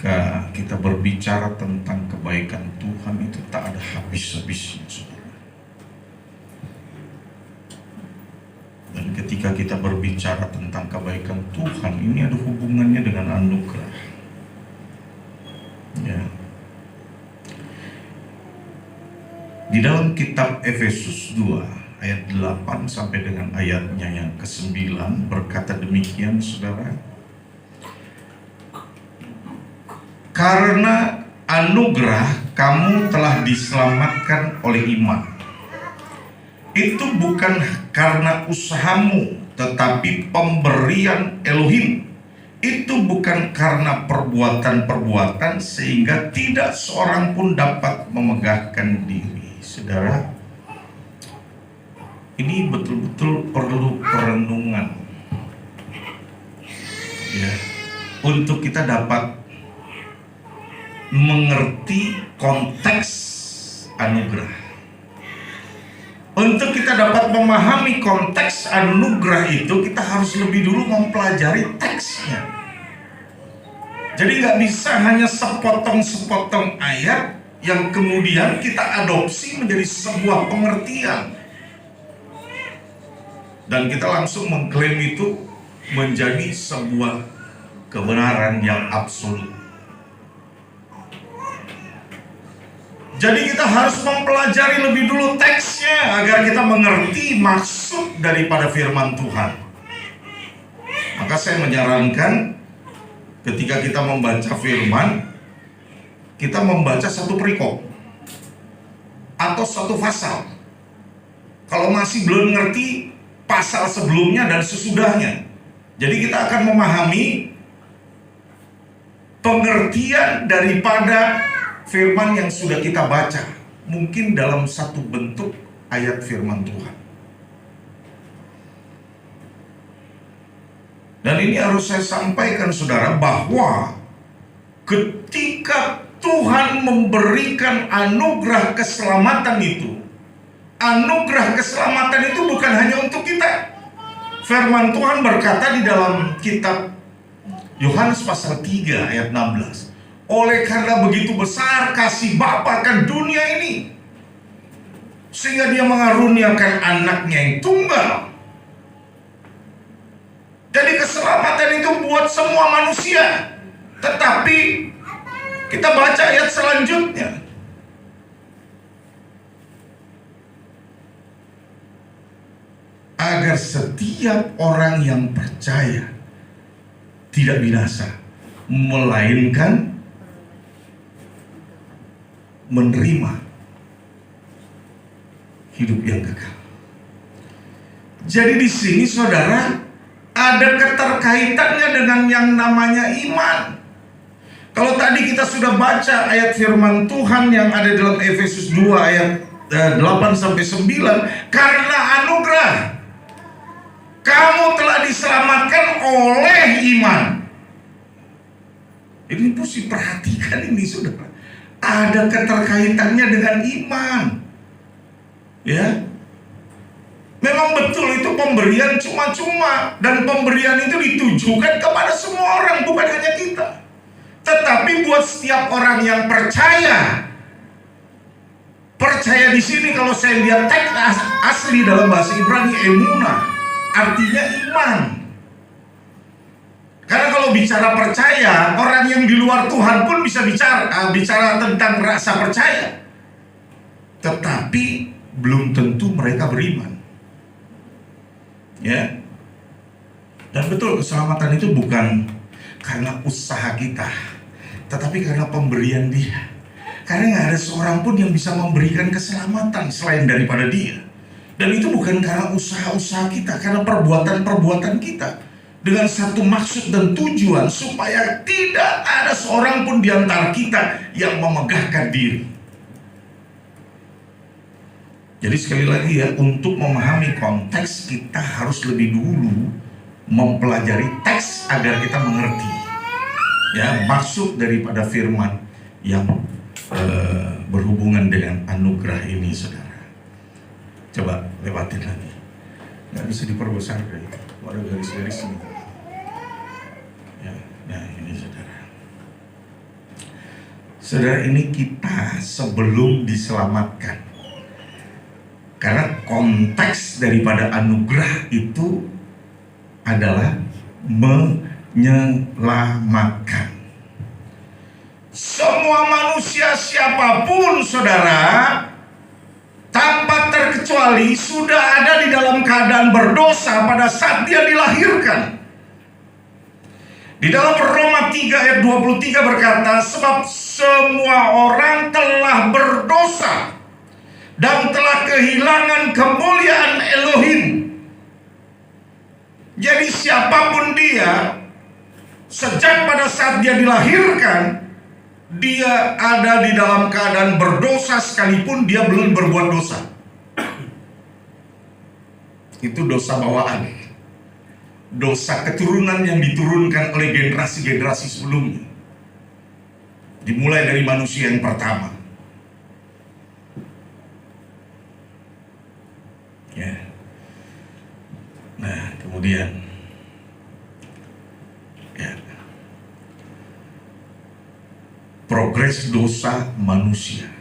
ketika kita berbicara tentang kebaikan Tuhan itu tak ada habis-habisnya, saudara. Dan ketika kita berbicara tentang kebaikan Tuhan, ini ada hubungannya dengan anugerah. Ya. Di dalam kitab Efesus 2 ayat 8 sampai dengan ayatnya yang ke-9 berkata demikian, saudara. Karena anugerah kamu telah diselamatkan oleh iman. Itu bukan karena usahamu, tetapi pemberian Elohim. Itu bukan karena perbuatan-perbuatan, sehingga tidak seorang pun dapat memegahkan diri. Saudara, ini betul-betul perlu perenungan, ya, untuk kita dapat mengerti konteks anugerah. Untuk kita dapat memahami konteks anugerah itu, kita harus lebih dulu mempelajari teksnya. Jadi nggak bisa hanya sepotong-sepotong ayat yang kemudian kita adopsi menjadi sebuah pengertian, dan kita langsung mengklaim itu menjadi sebuah kebenaran yang absolut. Jadi kita harus mempelajari lebih dulu teksnya agar kita mengerti maksud daripada firman Tuhan. Maka saya menyarankan ketika kita membaca firman, kita membaca satu perikop atau satu pasal. Kalau masih belum ngerti pasal sebelumnya dan sesudahnya, jadi kita akan memahami pengertian daripada firman yang sudah kita baca, mungkin dalam satu bentuk ayat firman Tuhan. Dan ini harus saya sampaikan, saudara, bahwa ketika Tuhan memberikan anugerah keselamatan itu, anugerah keselamatan itu bukan hanya untuk kita. Firman Tuhan berkata di dalam kitab Yohanes pasal 3 ayat 16, oleh karena begitu besar kasih Bapa akan dunia ini, sehingga dia mengaruniakan anaknya yang tunggal. Jadi keselamatan itu buat semua manusia. Tetapi kita baca ayat selanjutnya, agar setiap orang yang percaya tidak binasa, melainkan menerima hidup yang kekal. Jadi di sini, saudara, ada keterkaitannya dengan yang namanya iman. Kalau tadi kita sudah baca ayat firman Tuhan yang ada dalam Efesus 2 ayat 8 sampai 9, karena anugerah kamu telah diselamatkan oleh iman. Ini mesti perhatikan ini, saudara. Ada keterkaitannya dengan iman. Ya. Memang betul itu pemberian cuma-cuma, dan pemberian itu ditujukan kepada semua orang, bukan hanya kita. Tetapi buat setiap orang yang percaya. Percaya di sini kalau saya lihat teks asli dalam bahasa Ibrani emunah, artinya iman. Karena kalau bicara percaya, orang yang di luar Tuhan pun bisa bicara tentang rasa percaya. Tetapi belum tentu mereka beriman. Ya. Dan betul, keselamatan itu bukan karena usaha kita, tetapi karena pemberian Dia. Karena nggak ada seorang pun yang bisa memberikan keselamatan selain daripada Dia. Dan itu bukan karena usaha-usaha kita, karena perbuatan-perbuatan kita. Dengan satu maksud dan tujuan, supaya tidak ada seorang pun di antara kita yang memegahkan diri. Jadi sekali lagi ya, untuk memahami konteks kita harus lebih dulu mempelajari teks agar kita mengerti ya maksud daripada firman yang berhubungan dengan anugerah ini, saudara. Coba lewatin lagi, nggak bisa diperbesar deh, ada garis-garis ini. Ya, nah ini, saudara. Saudara, ini kita sebelum diselamatkan. Karena konteks daripada anugerah itu adalah menyelamatkan. Semua manusia siapapun, saudara, tanpa terkecuali sudah ada di dalam keadaan berdosa pada saat dia dilahirkan. Di dalam Roma 3 ayat 23 berkata, sebab semua orang telah berdosa dan telah kehilangan kemuliaan Elohim. Jadi siapapun dia, sejak pada saat dia dilahirkan, dia ada di dalam keadaan berdosa sekalipun dia belum berbuat dosa. Itu dosa bawaan. Dosa keturunan yang diturunkan oleh generasi-generasi sebelumnya. Dimulai dari manusia yang pertama. Ya. Nah, kemudian ya, progres dosa manusia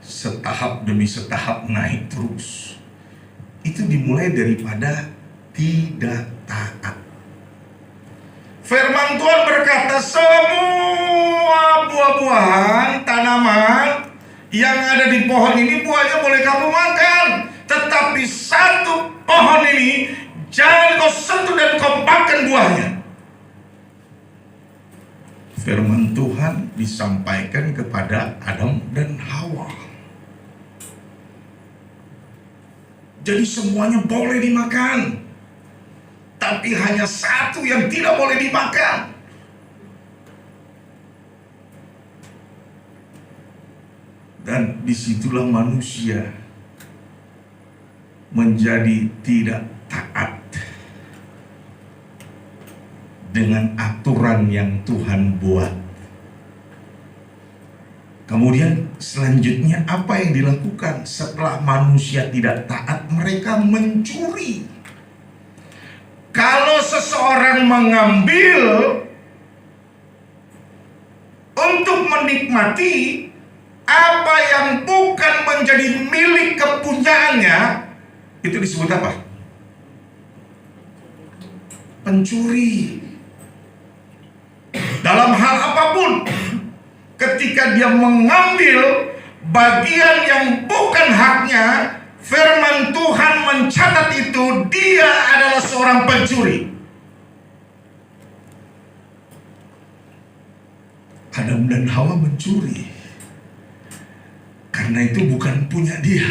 setahap demi setahap naik terus. Itu dimulai daripada tidak taat. Firman Tuhan berkata, semua buah-buahan, tanaman yang ada di pohon ini buahnya boleh kamu makan, tetapi satu pohon ini jangan kau sentuh dan kau makan buahnya. Firman Tuhan disampaikan kepada Adam dan Hawa. Jadi semuanya boleh dimakan, tapi hanya satu yang tidak boleh dimakan. Dan disitulah manusia menjadi tidak taat dengan aturan yang Tuhan buat. Kemudian selanjutnya apa yang dilakukan setelah manusia tidak taat? Mereka mencuri. Kalau seseorang mengambil untuk menikmati apa yang bukan menjadi milik kepunyaannya, itu disebut apa? Pencuri. Dalam hal apapun, ketika dia mengambil bagian yang bukan haknya, firman Tuhan mencatat itu dia adalah seorang pencuri. Adam dan Hawa mencuri. Karena itu bukan punya dia.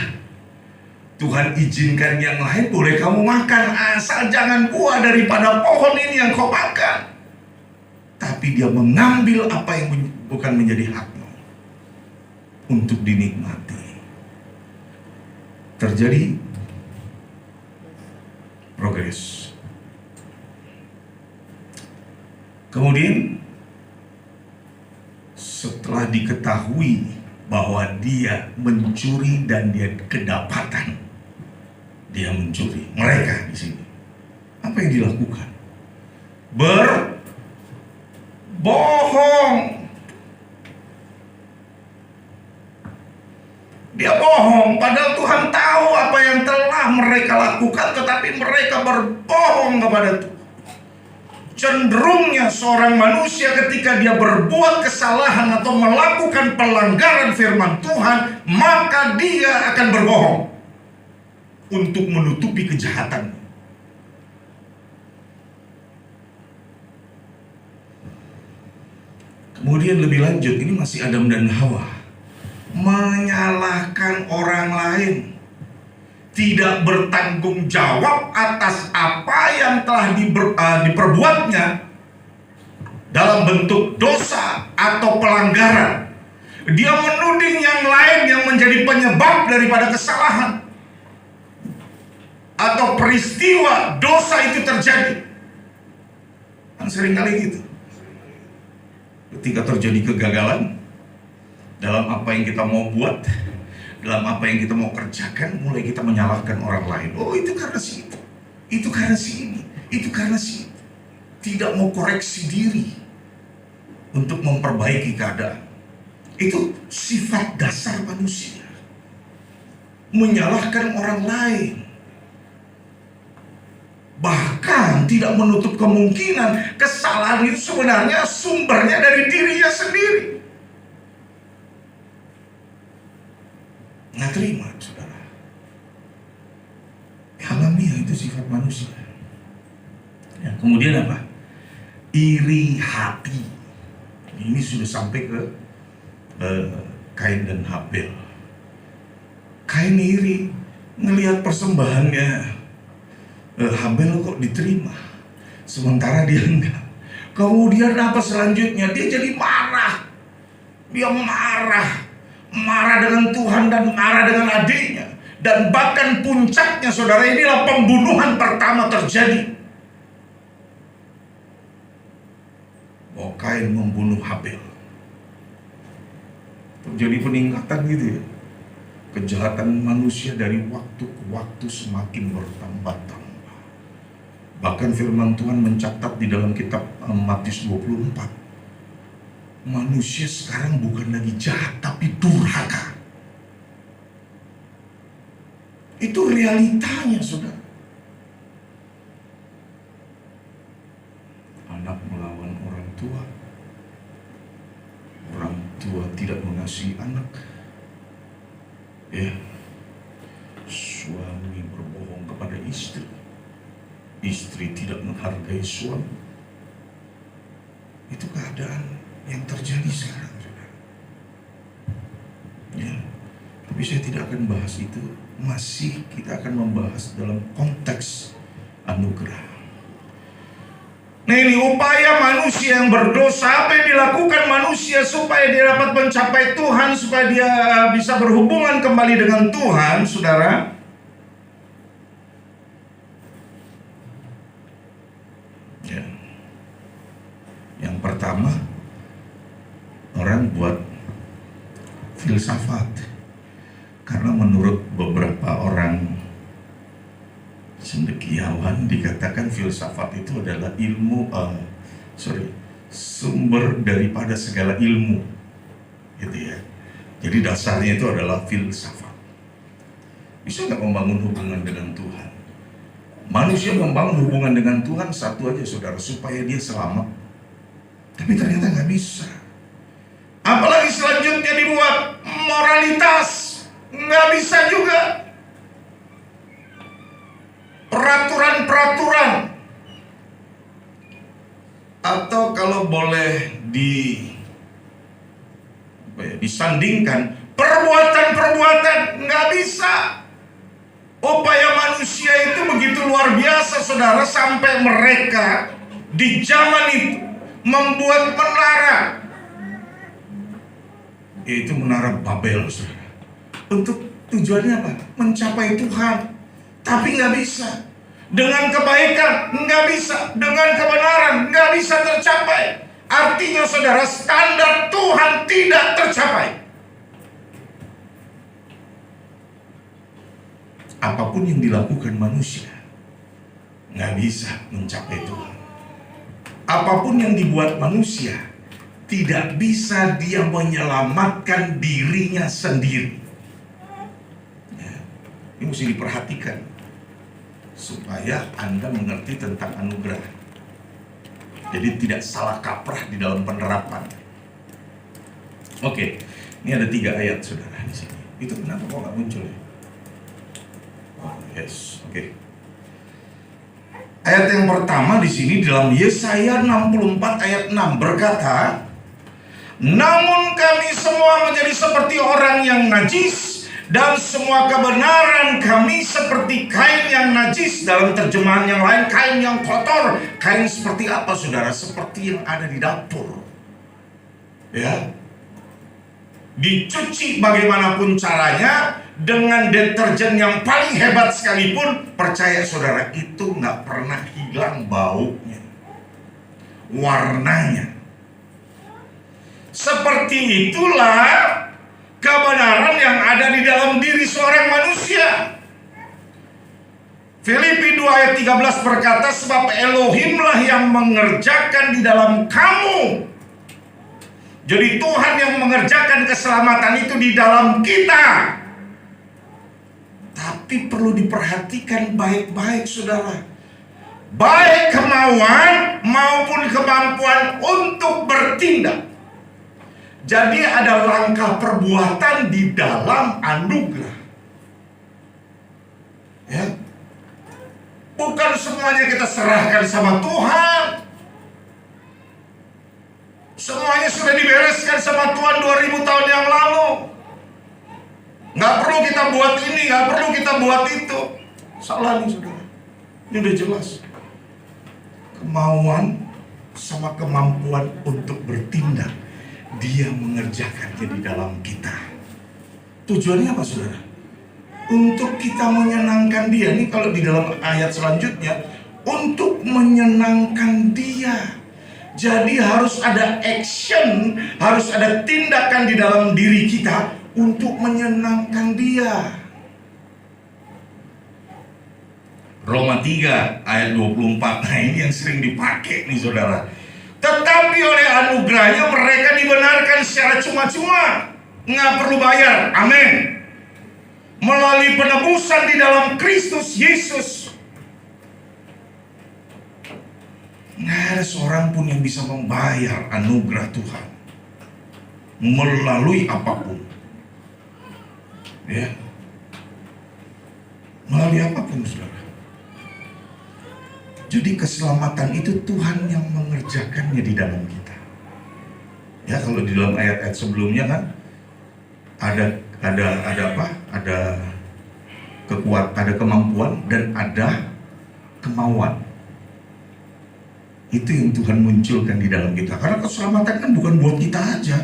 Tuhan izinkan yang lain boleh kamu makan, asal jangan buah daripada pohon ini yang kau makan. Tapi dia mengambil apa yang bukan menjadi haknya untuk dinikmati. Terjadi progres. Kemudian setelah diketahui bahwa dia mencuri dan dia kedapatan dia mencuri, mereka di sini apa yang dilakukan? Berbohong. Dia bohong, padahal Tuhan tahu apa yang telah mereka lakukan, tetapi mereka berbohong kepada Tuhan. Cenderungnya seorang manusia ketika dia berbuat kesalahan atau melakukan pelanggaran firman Tuhan, maka dia akan berbohong untuk menutupi kejahatan. Kemudian lebih lanjut, ini masih Adam dan Hawa, menyalahkan orang lain, tidak bertanggung jawab atas apa yang telah diperbuatnya dalam bentuk dosa atau pelanggaran. Dia menuding yang lain yang menjadi penyebab daripada kesalahan atau peristiwa dosa itu terjadi. Kan seringkali gitu. Ketika terjadi kegagalan dalam apa yang kita mau buat, dalam apa yang kita mau kerjakan, mulai kita menyalahkan orang lain. Oh, itu karena si itu karena si ini, itu karena si itu. Tidak mau koreksi diri. untuk memperbaiki keadaan. Itu sifat dasar manusia. Menyalahkan orang lain. Bahkan tidak menutup kemungkinan kesalahan itu sebenarnya sumbernya dari dirinya sendiri. Nggak terima, saudara. Alamiah itu sifat manusia. Ya, kemudian apa? Iri hati. Ini sudah sampai ke Kain dan Habel. Kain iri ngelihat persembahannya Habel kok diterima, sementara dia enggak. Kemudian apa selanjutnya? Dia jadi marah. Dia marah dengan Tuhan dan marah dengan adiknya. Dan bahkan puncaknya, saudara, inilah pembunuhan pertama terjadi. Oh, Kain membunuh Habel. Terjadi peningkatan gitu ya. Kejahatan manusia dari waktu ke waktu semakin bertambah-tambah. Bahkan firman Tuhan mencatat di dalam kitab Matius 24. Manusia sekarang bukan lagi jahat, tapi durhaka. Itu realitanya, saudara. Anak melawan orang tua. Orang tua tidak mengasihi anak. Ya, suami berbohong kepada istri. Istri tidak menghargai suami. Itu keadaan yang terjadi sekarang, saudara. Ya, tapi saya tidak akan bahas itu. Masih kita akan membahas dalam konteks anugerah. Nah, ini upaya manusia yang berdosa. Apa yang dilakukan manusia supaya dia dapat mencapai Tuhan, supaya dia bisa berhubungan kembali dengan Tuhan, saudara? Ya. Yang pertama, orang buat filsafat. Karena menurut beberapa orang cendekiawan dikatakan filsafat itu adalah sumber daripada segala ilmu, gitu ya. Jadi dasarnya itu adalah filsafat. Bisa nggak membangun hubungan dengan Tuhan? Manusia membangun hubungan dengan Tuhan satu aja, saudara, supaya dia selamat. Tapi ternyata nggak bisa. Apalagi selanjutnya dibuat moralitas, nggak bisa juga. Peraturan-peraturan, atau kalau boleh disandingkan, perbuatan-perbuatan, nggak bisa. Upaya manusia itu begitu luar biasa, saudara, sampai mereka di zaman itu membuat menara, yaitu menara Babel, saudara. Untuk tujuannya apa? Mencapai Tuhan. Tapi nggak bisa. Dengan kebaikan nggak bisa. Dengan kebenaran nggak bisa tercapai. Artinya, saudara, standar Tuhan tidak tercapai. Apapun yang dilakukan manusia nggak bisa mencapai Tuhan. Apapun yang dibuat manusia tidak bisa dia menyelamatkan dirinya sendiri. Ya, ini mesti diperhatikan supaya Anda mengerti tentang anugerah. Jadi tidak salah kaprah di dalam penerapan. Oke, ini ada 3 ayat, saudara, di sini. Itu kenapa kok nggak muncul ya? Oh, yes, oke. Ayat yang pertama di sini dalam Yesaya 64 ayat 6 berkata, namun kami semua menjadi seperti orang yang najis, dan semua kebenaran kami seperti kain yang najis. Dalam terjemahan yang lain, kain yang kotor. Kain seperti apa, saudara? Seperti yang ada di dapur. Ya, dicuci bagaimanapun caranya, dengan deterjen yang paling hebat sekalipun, percaya saudara, itu nggak pernah hilang baunya, warnanya. Seperti itulah kebenaran yang ada di dalam diri seorang manusia. Filipi 2 ayat 13 berkata, sebab Elohimlah yang mengerjakan di dalam kamu Jadi Tuhan yang mengerjakan keselamatan itu di dalam kita. Tapi perlu diperhatikan baik-baik, saudara. Baik kemauan maupun kemampuan untuk bertindak. Jadi ada langkah perbuatan di dalam anugerah. Ya. Bukan semuanya kita serahkan sama Tuhan. Semuanya sudah dibereskan sama Tuhan 2000 tahun yang lalu. Nggak perlu kita buat ini, nggak perlu kita buat itu. Salah nih, saudara. Ini udah jelas. Kemauan sama kemampuan untuk bertindak, Dia mengerjakannya di dalam kita. Tujuannya apa, saudara? Untuk kita menyenangkan Dia. Ini kalau di dalam ayat selanjutnya, untuk menyenangkan Dia. Jadi harus ada action, harus ada tindakan di dalam diri kita untuk menyenangkan Dia. Roma 3 ayat 24. Nah, ini yang sering dipakai nih, saudara. Tetapi oleh anugerahnya mereka dibenarkan secara cuma-cuma, nggak perlu bayar. Amin. Melalui penebusan di dalam Kristus Yesus. Nggak ada seorang pun yang bisa membayar anugerah Tuhan melalui apapun. Ya. Melalui apapun, saudara. Jadi keselamatan itu Tuhan yang mengerjakannya di dalam kita. Ya, kalau di dalam ayat-ayat sebelumnya kan ada apa? Ada kekuatan, ada kemampuan dan ada kemauan. Itu yang Tuhan munculkan di dalam kita. Karena keselamatan kan bukan buat kita aja.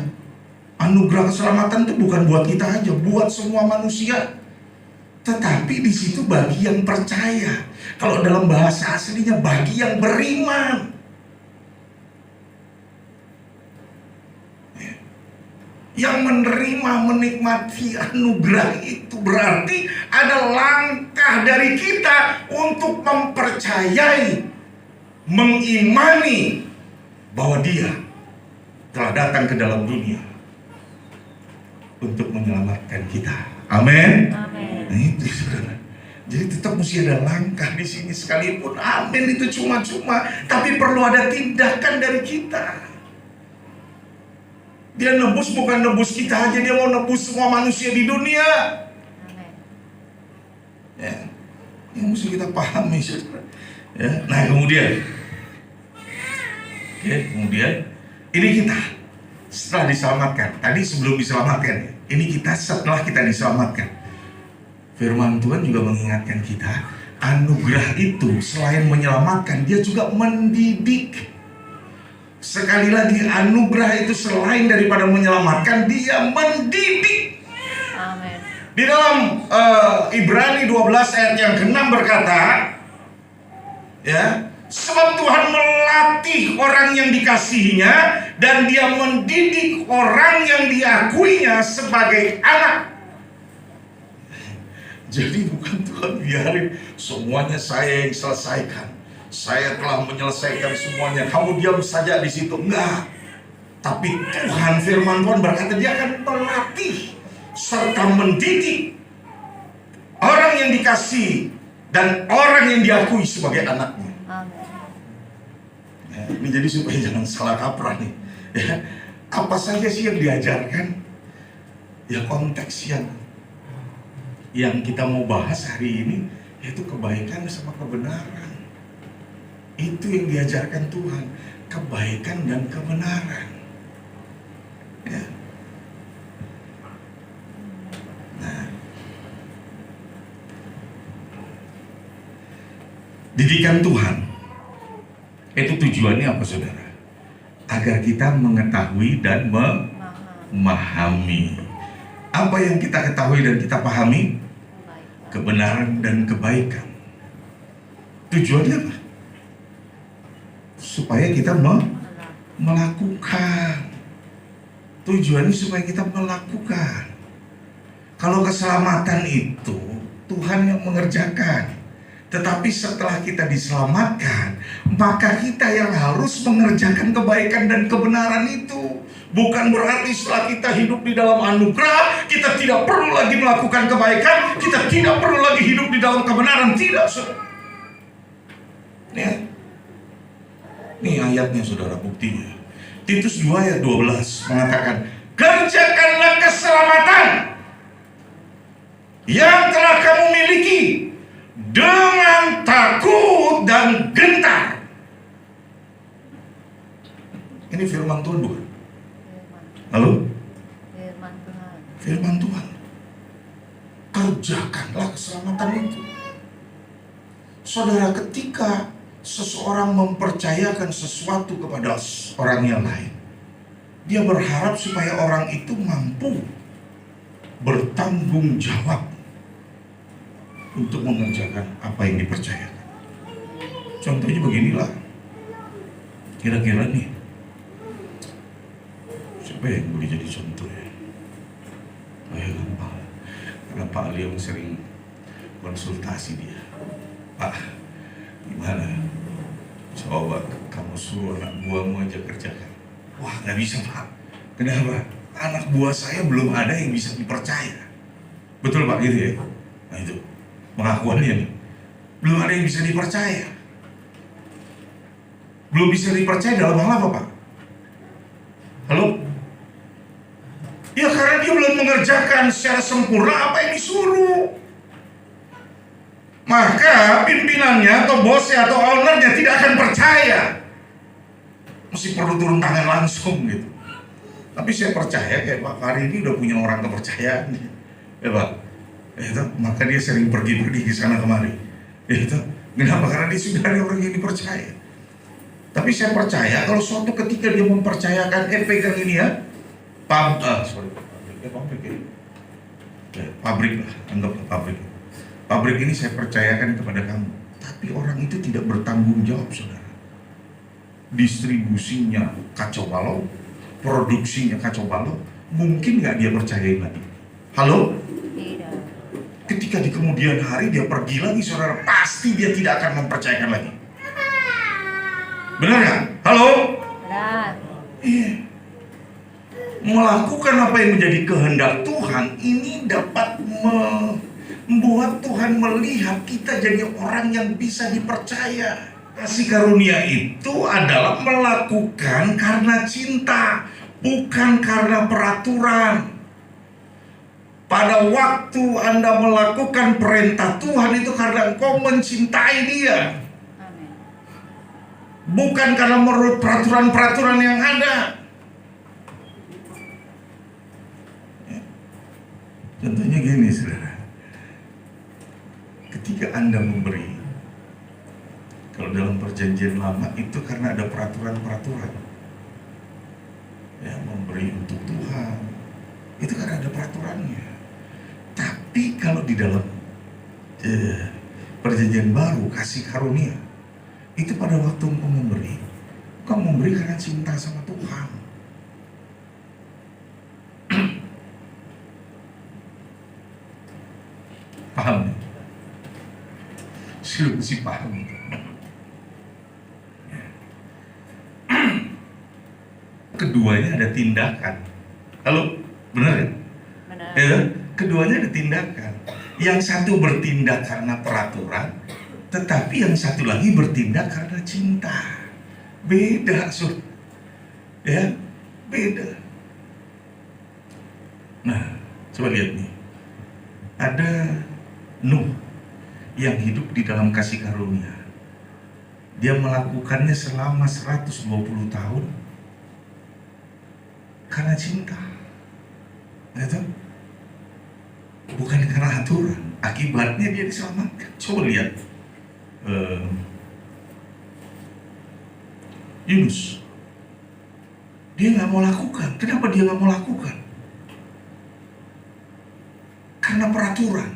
Anugerah keselamatan itu bukan buat kita aja, buat semua manusia. Tetapi di situ bagi yang percaya. Kalau dalam bahasa aslinya bagi yang beriman. Yang menerima, menikmati anugerah itu berarti ada langkah dari kita untuk mempercayai, mengimani bahwa Dia telah datang ke dalam dunia untuk menyelamatkan kita. Amin. Nah, itu, saudara. Jadi tetap mesti ada langkah di sini, sekalipun amin itu cuma-cuma, tapi perlu ada tindakan dari kita. Dia nebus bukan nebus kita aja, Dia mau nebus semua manusia di dunia. Ya, ini mesti kita pahami, saudara. Ya, nah kemudian ini kita setelah diselamatkan. Tadi sebelum diselamatkan, ini kita setelah kita diselamatkan. Firman Tuhan juga mengingatkan kita, anugerah itu selain menyelamatkan, Dia juga mendidik. Sekali lagi, anugerah itu selain daripada menyelamatkan, Dia mendidik. Amin. Di dalam Ibrani 12 ayat yang ke-6 berkata, ya, sebab Tuhan melatih orang yang dikasihinya dan Dia mendidik orang yang diakuinya sebagai anak. Jadi bukan Tuhan biarin semuanya saya yang selesaikan. Saya telah menyelesaikan semuanya, kamu diam saja di situ. Enggak. Tapi Tuhan, firman Tuhan berkata Dia akan melatih serta mendidik orang yang dikasihi dan orang yang diakui sebagai anaknya. Ya, ini jadi supaya jangan salah kaprah nih. Ya, apa saja sih yang diajarkan? Ya, konteks yang kita mau bahas hari ini yaitu kebaikan sama kebenaran. Itu yang diajarkan Tuhan, kebaikan dan kebenaran. Ya. Nah, didikan Tuhan itu tujuannya apa, saudara? Agar kita mengetahui dan memahami. Apa yang kita ketahui dan kita pahami? Kebenaran dan kebaikan. Tujuannya apa? Supaya kita melakukan. Tujuannya supaya kita melakukan. Kalau keselamatan itu Tuhan yang mengerjakan. Tetapi setelah kita diselamatkan, maka kita yang harus mengerjakan kebaikan dan kebenaran itu. Bukan berarti setelah kita hidup di dalam anugerah, kita tidak perlu lagi melakukan kebaikan, kita tidak perlu lagi hidup di dalam kebenaran. Tidak, saudara. Ini ayatnya, saudara, buktinya. Titus 2 ayat 12 mengatakan, kerjakanlah keselamatan yang telah kamu miliki dengan takut dan gentar. Ini firman Tuhan, bukan? Halo? Firman Tuhan. Kerjakanlah keselamatan itu. Saudara, ketika seseorang mempercayakan sesuatu kepada orang yang lain, dia berharap supaya orang itu mampu bertanggung jawab untuk mengerjakan apa yang dipercayakan. Contohnya beginilah. Kira-kira nih, siapa yang boleh jadi contoh ya? Karena Pak Ali yang sering konsultasi dia. Pak, gimana? Coba kamu suruh anak buahmu aja kerjakan. Wah, gak bisa, Pak. Kenapa? Anak buah saya belum ada yang bisa dipercaya. Betul, Pak, gitu ya? Nah itu pengakuannya nih. Belum ada yang bisa dipercaya. Belum bisa dipercaya dalam hal apa, Pak? Halo? Ya karena dia belum mengerjakan secara sempurna apa yang disuruh. Maka pimpinannya atau bosnya atau ownernya tidak akan percaya. Mesti perlu turun tangan langsung gitu. Tapi saya percaya kayak Pak Fahri ini udah punya orang kepercayaan. Ya Pak. Itu, maka dia sering pergi-pergi ke sana kemari. Itu. Kenapa? Karena dia sudah ada orang yang dipercaya. Tapi saya percaya kalau suatu ketika dia mempercayakan, pegang ini ya, pabrik lah, anggaplah pabrik. Pabrik ini saya percayakan kepada kamu. Tapi orang itu tidak bertanggung jawab, saudara. Distribusinya kacau balau, produksinya kacau balau, mungkin nggak dia percayain lagi? Halo? Tidak. Ketika di kemudian hari dia pergi lagi, saudara, pasti dia tidak akan mempercayakan lagi. Benar nggak? Halo? Benar. Iya. Melakukan apa yang menjadi kehendak Tuhan ini dapat membuat Tuhan melihat kita jadi orang yang bisa dipercaya. Kasih karunia itu adalah melakukan karena cinta, bukan karena peraturan. Pada waktu Anda melakukan perintah Tuhan itu karena engkau mencintai Dia. Bukan karena menurut peraturan-peraturan yang ada. Contohnya gini, saudara. Ketika Anda memberi, kalau dalam perjanjian lama itu karena ada peraturan-peraturan. Ya, memberi untuk Tuhan, itu karena ada peraturannya. Tapi kalau di dalam perjanjian baru, kasih karunia, itu pada waktu engkau memberi karena cinta sama Tuhan. Paham? Si paham. Keduanya ada tindakan. Halo, benar ya? Benar. Ya, keduanya ada tindakan. Yang satu bertindak karena peraturan, tetapi yang satu lagi bertindak karena cinta. Beda, ya, beda. Nah, coba lihat nih. Ada Nuh yang hidup di dalam kasih karunia. Dia melakukannya selama 120 tahun karena cinta. Gitu? Bukan karena aturan. Akibatnya dia diselamatkan. Coba lihat Yunus. Dia gak mau lakukan. Kenapa dia gak mau lakukan? Karena peraturan.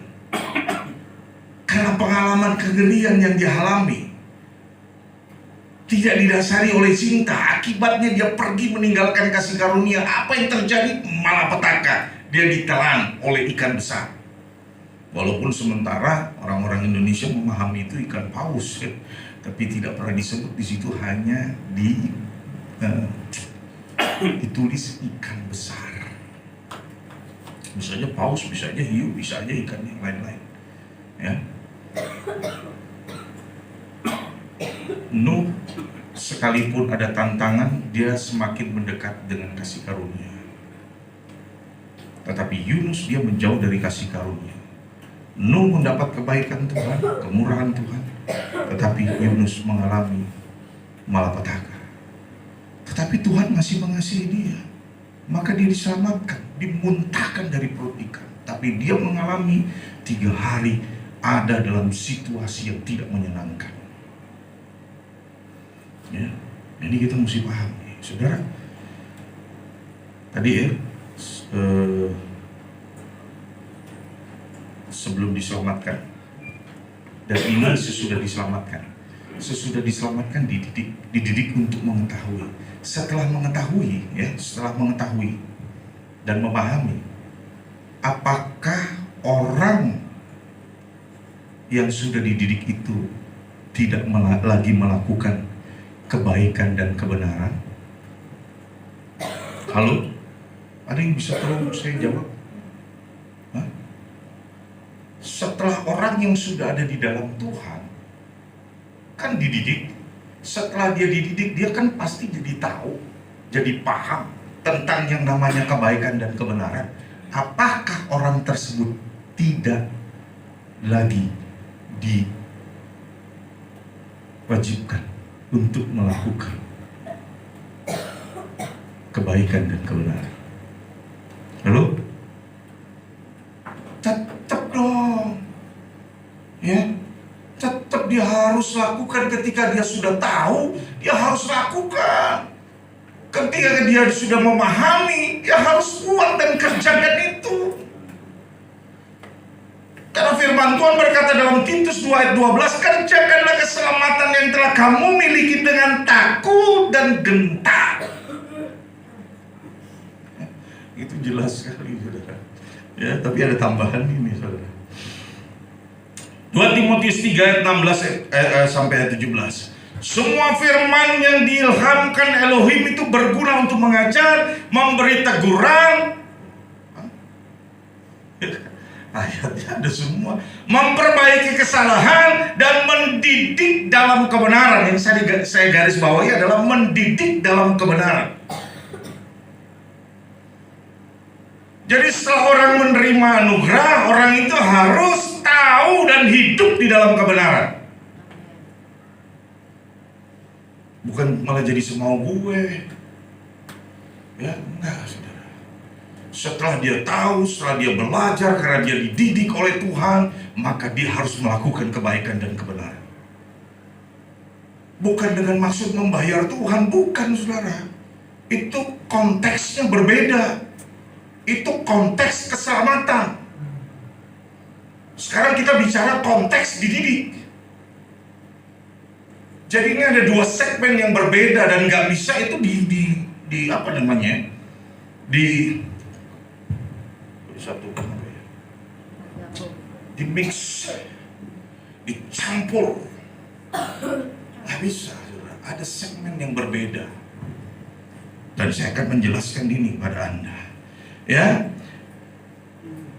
Karena pengalaman kegerian yang dia alami. Tidak didasari oleh cinta. Akibatnya dia pergi meninggalkan kasih karunia. Apa yang terjadi? Malapetaka. Dia ditelan oleh ikan besar. Walaupun sementara orang-orang Indonesia memahami itu ikan paus, tapi tidak pernah disebut di situ, hanya ditulis ikan besar. Bisa aja paus, bisa aja hiu, bisa aja ikan yang lain-lain. Ya. Nuh sekalipun ada tantangan, dia semakin mendekat dengan kasih karunia. Tetapi Yunus dia menjauh dari kasih karunia. Nuh mendapat kebaikan Tuhan, kemurahan Tuhan, tetapi Yunus mengalami malapetaka. Tetapi Tuhan masih mengasihi dia, maka dia diselamatkan, dimuntahkan dari perut ikan. Tapi dia mengalami 3 hari ada dalam situasi yang tidak menyenangkan. Ya, ini kita mesti paham, saudara. Tadi ya, sebelum diselamatkan, dan ini sesudah diselamatkan. Sesudah diselamatkan dididik untuk mengetahui. Setelah mengetahui, dan memahami, apakah orang yang sudah dididik itu tidak lagi melakukan kebaikan dan kebenaran? Halo? Ada yang bisa tolong saya jawab? Hah? Setelah orang yang sudah ada di dalam Tuhan kan dididik, setelah dia dididik, dia kan pasti jadi tahu, jadi paham tentang yang namanya kebaikan dan kebenaran. Apakah orang tersebut tidak lagi diwajibkan untuk melakukan kebaikan dan kebenaran? Halo? Tetap dong, ya, tetap dia harus lakukan. Ketika dia sudah tahu, dia harus lakukan. Ketika dia sudah memahami, dia harus kuat dan kerjakan itu. Karena firman Tuhan berkata dalam Titus 2 ayat 12, kerjakanlah keselamatan yang telah kamu miliki dengan takut dan gentar. Itu jelas sekali, saudara. Ya, tapi ada tambahan ini, saudara. 2 Timotius 3 ayat 16 sampai ayat 17. Semua firman yang diilhamkan Elohim itu berguna untuk mengajar, memberi teguran. Ayatnya ada semua. Memperbaiki kesalahan dan mendidik dalam kebenaran. Yang saya garis bawahi adalah mendidik dalam kebenaran. Jadi setelah orang menerima anugerah, orang itu harus tahu dan hidup di dalam kebenaran. Bukan malah jadi semau gue. Ya, enggak, saudara. Setelah dia tahu, setelah dia belajar, karena dia dididik oleh Tuhan, maka dia harus melakukan kebaikan dan kebenaran. Bukan dengan maksud membayar Tuhan, bukan, saudara. Itu konteksnya berbeda. Itu konteks keselamatan. Sekarang kita bicara konteks dididik. Jadi ini ada 2 segmen yang berbeda dan nggak bisa itu di apa namanya? Di mix, dicampur. Nggak bisa, saudara. Ada segmen yang berbeda. Dan saya akan menjelaskan ini pada Anda. Ya,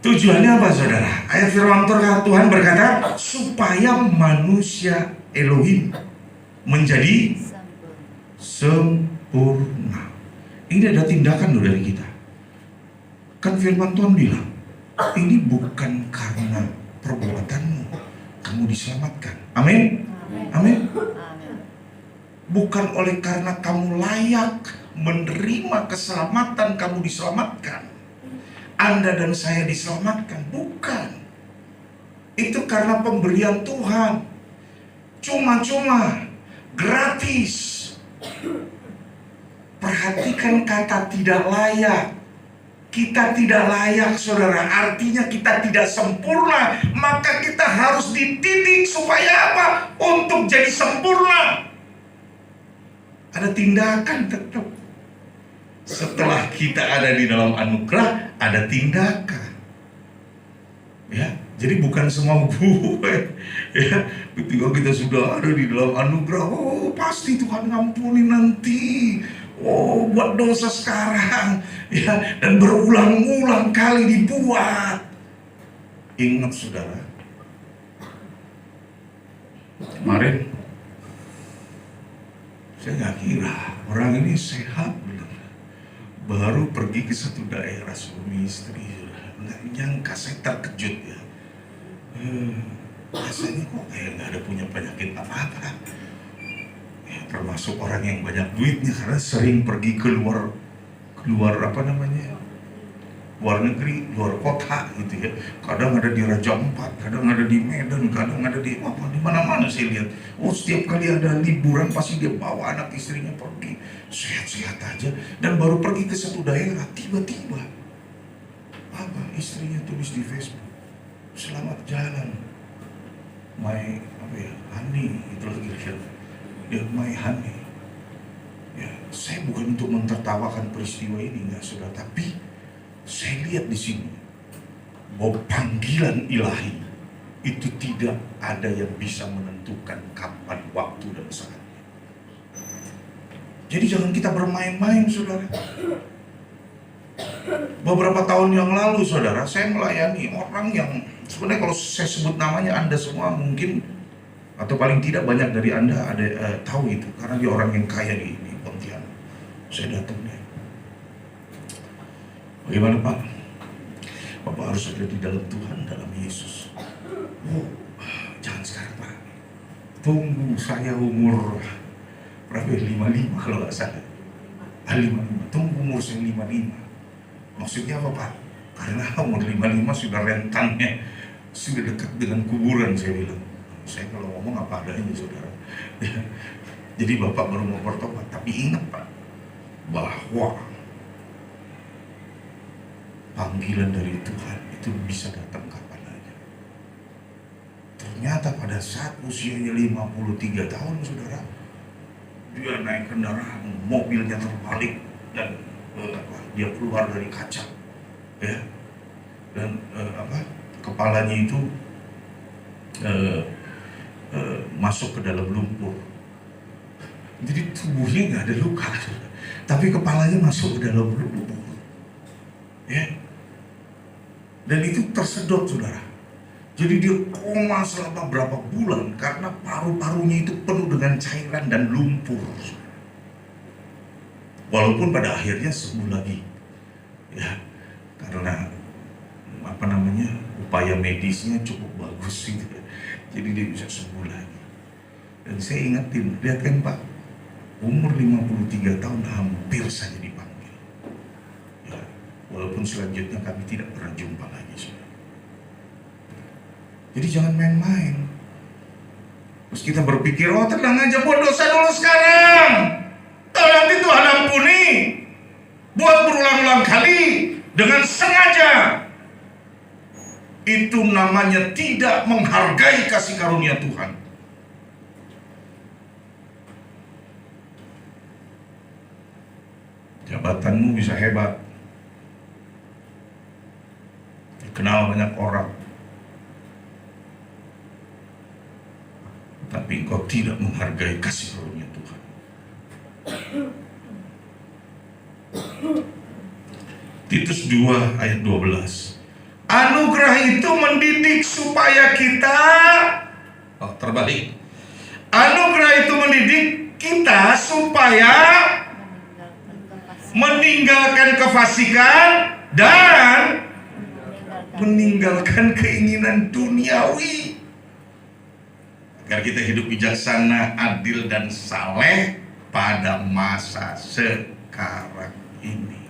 tujuannya apa, saudara? Ayat firman Tuhan berkata supaya manusia Elohim menjadi sempurna. Ini ada tindakan loh dari kita. Kan firman Tuhan bilang, ini bukan karena perbuatanmu kamu diselamatkan. Amin. Amin. Bukan oleh karena kamu layak menerima keselamatan kamu diselamatkan. Anda dan saya diselamatkan, bukan. Itu karena pemberian Tuhan. Cuma-cuma, gratis. Perhatikan kata tidak layak. Kita tidak layak, saudara. Artinya kita tidak sempurna. Maka kita harus dididik supaya apa? Untuk jadi sempurna. Ada tindakan tetap. Setelah kita ada di dalam anugerah, ada tindakan. Ya, Jadi bukan semua gue ya, ketika kita sudah ada di dalam anugerah, oh pasti Tuhan ngampuni nanti. Oh, buat dosa sekarang ya, dan berulang-ulang kali dibuat. Ingat saudara, kemarin saya nggak kira orang ini sehat benar. Baru pergi ke satu daerah suami istri, nggak nyangka, saya terkejut ya. Rasanya kok kayak nggak ada punya penyakit apa-apa. Ya, termasuk orang yang banyak duitnya karena sering pergi keluar apa namanya, luar negeri, luar kota gitu ya. Kadang ada di Raja Ampat, kadang ada di Medan, kadang ada di mana-mana saya lihat. Oh, setiap kali ada liburan pasti dia bawa anak istrinya pergi, sehat-sehat aja. Dan baru pergi ke satu daerah, tiba-tiba apa istrinya tulis di Facebook, selamat jalan, my honey, itu lagi kira-kira. Ya, my honey. Ya, saya bukan untuk mentertawakan peristiwa ini, enggak saudara, tapi saya lihat di sini bahwa panggilan ilahi itu tidak ada yang bisa menentukan kapan, waktu, dan saatnya. Jadi jangan kita bermain-main, saudara. Beberapa tahun yang lalu, saudara, saya melayani orang yang sebenarnya kalau saya sebut namanya Anda semua mungkin, atau paling tidak banyak dari Anda ada tahu itu, karena dia orang yang kaya di Pontianak. Saya datang deh. Bagaimana Pak? Bapak harus ada di dalam Tuhan, dalam Yesus. Oh, jangan sekarang Pak. Tunggu saya umur berapa? 55 kalau nggak salah. 55. Tunggu umur saya 55. Maksudnya apa Pak? Karena umur 55 sudah rentannya, sudah dekat dengan kuburan, saya bilang. Saya kalau ngomong apa adanya, saudara. Jadi Bapak baru mau bertobat. Tapi ingat Pak, bahwa panggilan dari Tuhan itu bisa datang kapan aja. Ternyata pada saat usianya 53 tahun, saudara, dia naik kendaraan, mobilnya terbalik dan dia keluar dari kaca, ya, dan kepalanya itu masuk ke dalam lumpur. Jadi tubuhnya nggak ada luka, tapi kepalanya masuk ke dalam lumpur, ya. Dan itu tersedot, saudara. Jadi dia koma selama berapa bulan karena paru-parunya itu penuh dengan cairan dan lumpur. Walaupun pada akhirnya sembuh lagi, ya, karena upaya medisnya cukup bagus gitu. Jadi dia bisa sembuh lagi. Dan saya ingetin, lihat kan Pak, umur 53 tahun hampir saja dipanggil. Ya, walaupun selanjutnya kami tidak pernah jumpa lagi, saudara. Jadi jangan main-main. Terus kita berpikir, oh tenang aja, buat dosa dulu sekarang, toh nanti Tuhan ampuni. Buat berulang-ulang kali dengan sengaja. Itu namanya tidak menghargai kasih karunia Tuhan. Jabatanmu bisa hebat, dikenal banyak orang, tapi engkau tidak menghargai kasih karunia Tuhan. Titus 2 ayat 12. Anugerah itu mendidik supaya kita, terbalik. Anugerah itu mendidik kita supaya meninggalkan kefasikan dan meninggalkan keinginan duniawi, agar kita hidup bijaksana, adil, dan saleh pada masa sekarang ini.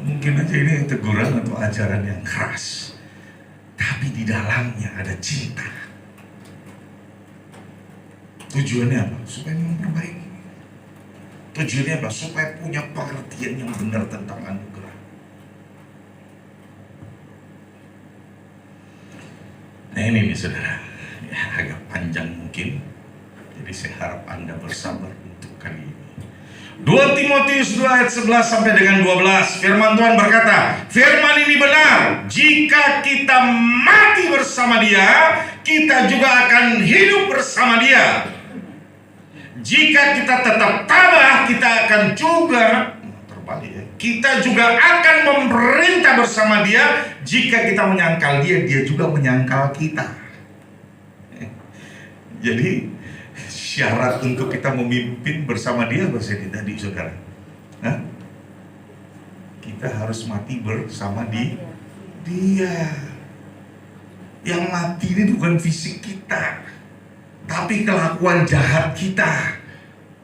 Mungkin aja ini teguran atau ajaran yang keras, tapi di dalamnya ada cinta. Tujuannya apa? Supaya memperbaiki. Tujuannya apa? Supaya punya pengertian yang benar tentang anugerah. Nah ini nih saudara, ya, agak panjang mungkin, jadi saya harap Anda bersabar untuk kali ini. 2 Timotius 2 ayat 11 sampai dengan 12. Firman Tuhan berkata, firman ini benar, jika kita mati bersama Dia, kita juga akan hidup bersama Dia. Jika kita tetap tabah, kita akan juga terbalik ya. Kita juga akan memerintah bersama Dia. Jika kita menyangkal Dia, Dia juga menyangkal kita. Jadi syarat untuk kita memimpin bersama Dia apa sih tadi, saudara? Hah? Kita harus mati bersama Dia. Yang mati ini bukan fisik kita, tapi kelakuan jahat kita,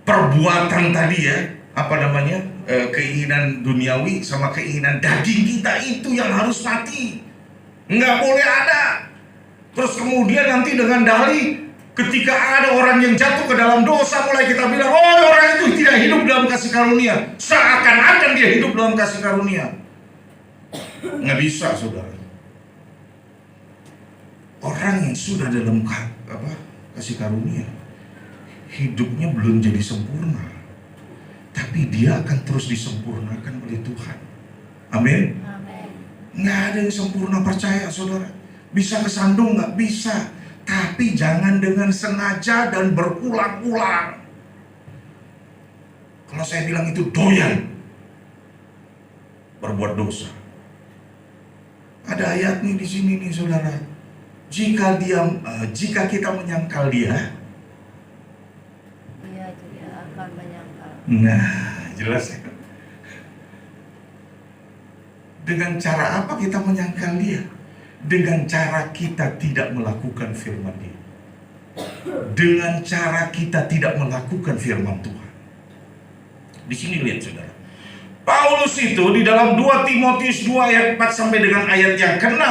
perbuatan tadi ya, keinginan duniawi sama keinginan daging kita itu yang harus mati. Nggak boleh ada. Terus kemudian nanti dengan dalih, ketika ada orang yang jatuh ke dalam dosa, mulai kita bilang, oh orang itu tidak hidup dalam kasih karunia. Seakan-akan dia hidup dalam kasih karunia. Nggak bisa, saudara. Orang yang sudah dalam kasih karunia, hidupnya belum jadi sempurna, tapi dia akan terus disempurnakan oleh Tuhan. Amin. Nggak ada yang sempurna, percaya saudara. Bisa kesandung nggak? Bisa. Tapi jangan dengan sengaja dan berulang-ulang. Kalau saya bilang itu doyan berbuat dosa. Ada ayat nih di sini nih saudara. Jika kita menyangkal Dia, Dia juga akan menyangkal. Nah, jelas ya. Dengan cara apa kita menyangkal Dia? Dengan cara kita tidak melakukan firman Dia. Dengan cara kita tidak melakukan firman Tuhan. Di sini lihat saudara. Paulus itu di dalam 2 Timotius 2 ayat 4 sampai dengan ayat yang ke-6,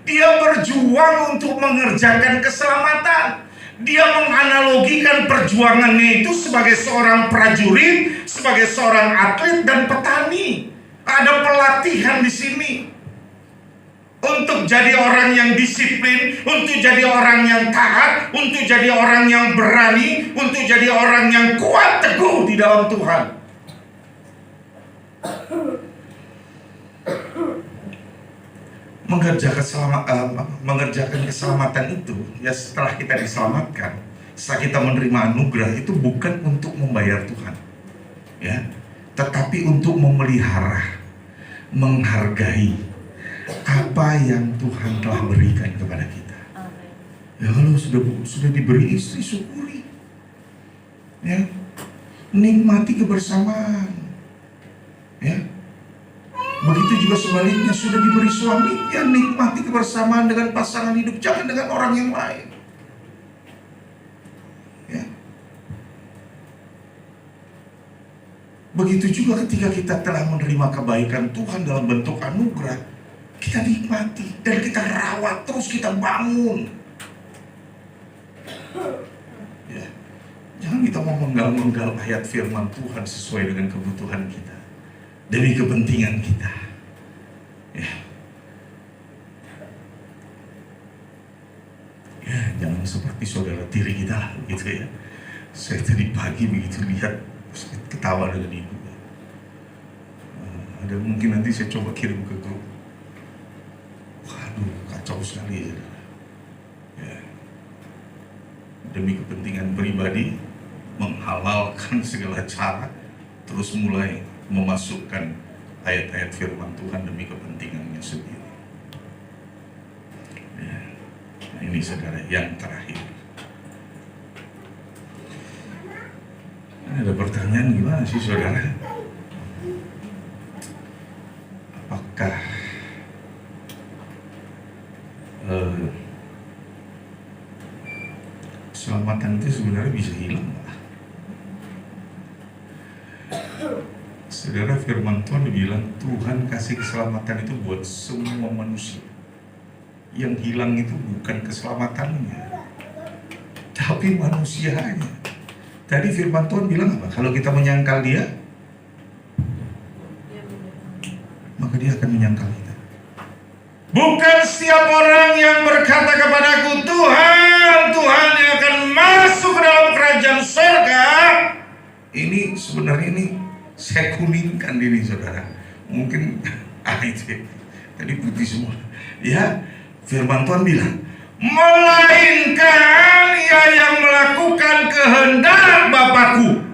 dia berjuang untuk mengerjakan keselamatan. Dia menganalogikan perjuangannya itu sebagai seorang prajurit, sebagai seorang atlet dan petani. Ada pelatihan di sini. Untuk jadi orang yang disiplin, untuk jadi orang yang taat, untuk jadi orang yang berani, untuk jadi orang yang kuat teguh di dalam Tuhan. Mengerjakan keselamatan itu, ya setelah kita diselamatkan, setelah kita menerima anugerah, itu bukan untuk membayar Tuhan, ya, tetapi untuk memelihara, menghargai apa yang Tuhan telah berikan kepada kita. Amen. Ya kalau sudah diberi istri, syukuri. Ya, nikmati kebersamaan. Ya, begitu juga sebaliknya, sudah diberi suami, ya nikmati kebersamaan dengan pasangan hidup, jangan dengan orang yang lain. Ya. Begitu juga ketika kita telah menerima kebaikan Tuhan dalam bentuk anugerah, kita nikmati dan kita rawat terus, kita bangun. Ya, jangan kita mau menggal-menggal ayat firman Tuhan sesuai dengan kebutuhan kita, demi kepentingan kita. Ya, ya jangan seperti saudara tiri kita lah, gitu ya. Saya tadi pagi begitu lihat, ketawa dengan ibu. Ada mungkin nanti saya coba kirim ke grup. Waduh, kacau sekali ya. Ya. Demi kepentingan pribadi, menghalalkan segala cara, terus mulai memasukkan ayat-ayat firman Tuhan demi kepentingannya sendiri. Ya. Nah, ini saudara yang terakhir. Ada pertanyaan gimana sih saudara? Apakah keselamatan itu sebenarnya bisa hilang? Saudara, firman Tuhan bilang Tuhan kasih keselamatan itu buat semua manusia. Yang hilang itu bukan keselamatannya, tapi manusianya. Tadi firman Tuhan bilang apa? Kalau kita menyangkal Dia, maka Dia akan menyangkal kita. Bukan setiap orang yang berkata kepadaku, Tuhan, Tuhan yang akan masuk ke dalam kerajaan surga, Ini sebenarnya ini saya kuningkan ini saudara. Mungkin itu ya. Tadi putih semua. Ya, firman Tuhan bilang, melainkan ia yang melakukan kehendak Bapakku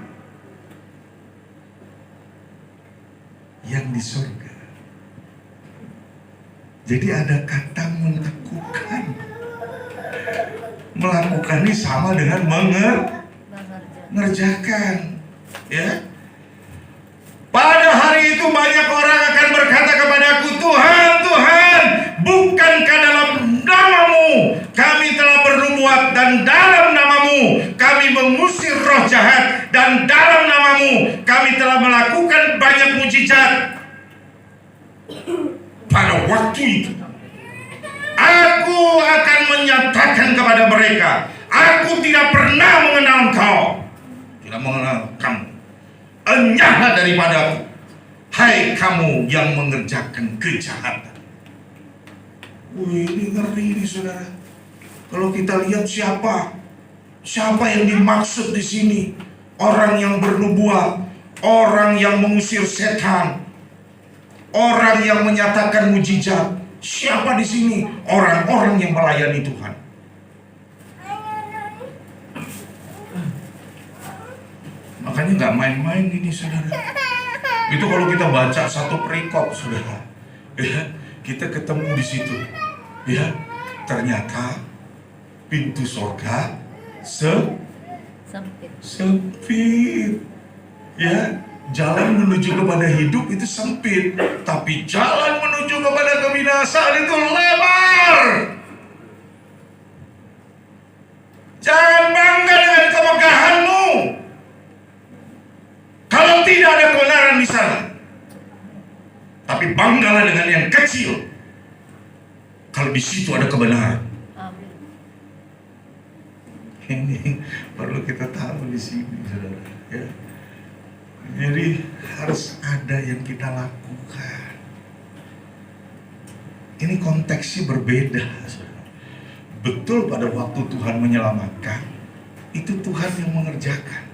yang di surga. Jadi ada kata melakukan. Melakukan ini sama dengan mengerjakan. Ya. Pada hari itu banyak orang akan berkata kepadaku, Tuhan, Tuhan, bukankah dalam namamu kami telah bernubuat, dan dalam namamu kami mengusir roh jahat, dan dalam namamu kami telah melakukan banyak mujizat? Pada waktu itu aku akan menyatakan kepada mereka, aku tidak pernah mengenal engkau, tidak mengenal kamu. Enyahlah daripadaku, hai kamu yang mengerjakan kejahatan. Wih, ini ngeri nih saudara. Kalau kita lihat siapa yang dimaksud di sini? Orang yang bernubuat, orang yang mengusir setan, orang yang menyatakan mujizat. Siapa di sini? Orang-orang yang melayani Tuhan. Makanya nggak main-main ini saudara. Itu kalau kita baca satu perikop saudara, ya, kita ketemu di situ, ya, ternyata pintu surga sempit, ya, jalan menuju kepada hidup itu sempit, tapi jalan menuju kepada kebinasaan itu lebar. Jangan bangga dengan kemegahanmu kalau tidak ada kebenaran di sana. Tapi banggalah dengan yang kecil kalau di situ ada kebenaran. Ini perlu kita tahu di sini, saudara. Ya. Jadi harus ada yang kita lakukan. Ini konteksnya berbeda, saudara. Betul pada waktu Tuhan menyelamatkan, itu Tuhan yang mengerjakan.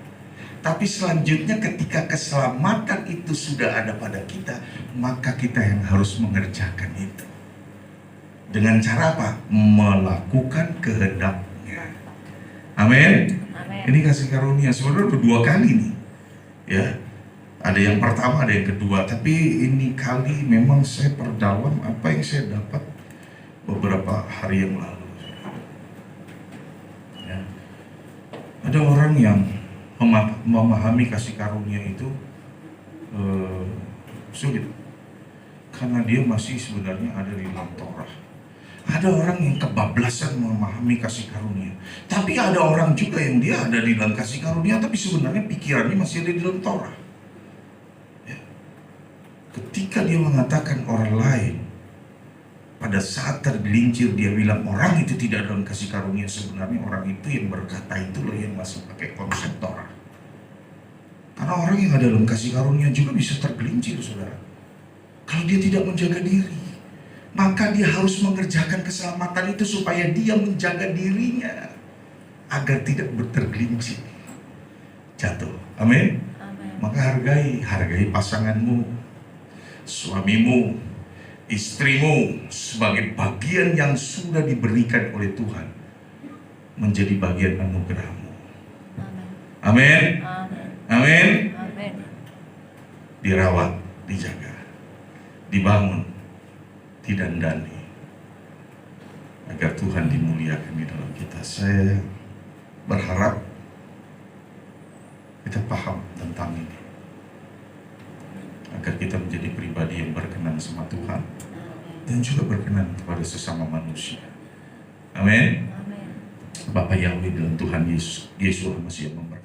Tapi selanjutnya ketika keselamatan itu sudah ada pada kita, maka kita yang harus mengerjakan itu. Dengan cara apa? Melakukan kehendaknya. Amin. Ini kasih karunia. Sebenarnya berdua kali nih. Ya. Ada yang pertama, ada yang kedua. Tapi ini kali memang saya perdalam apa yang saya dapat beberapa hari yang lalu. Ya. Ada orang yang memahami kasih karunia itu sulit, karena dia masih sebenarnya ada di dalam Torah. Ada orang yang kebablasan memahami kasih karunia, tapi ada orang juga yang dia ada di dalam kasih karunia, tapi sebenarnya pikirannya masih ada di dalam Torah. Ya. Ketika dia mengatakan orang lain, pada saat tergelincir dia bilang orang itu tidak dalam kasih karunia, sebenarnya orang itu yang berkata itu loh yang masih pakai konsep Torah. Karena orang yang ada dalam kasih karunia juga bisa tergelincir, saudara. Kalau dia tidak menjaga diri, maka dia harus mengerjakan keselamatan itu supaya dia menjaga dirinya agar tidak tergelincir, jatuh. Amin. Maka hargai pasanganmu, suamimu, istrimu sebagai bagian yang sudah diberikan oleh Tuhan, menjadi bagian anugerahmu. Amin. Amin. Dirawat, dijaga, dibangun, didandani, agar Tuhan dimuliakan di dalam kita. Saya berharap kita paham tentang ini, agar kita menjadi pribadi yang berkenan sama Tuhan dan juga berkenan kepada sesama manusia. Amin. Bapak Yahweh dalam Tuhan Yesus Almasih yang memberkati.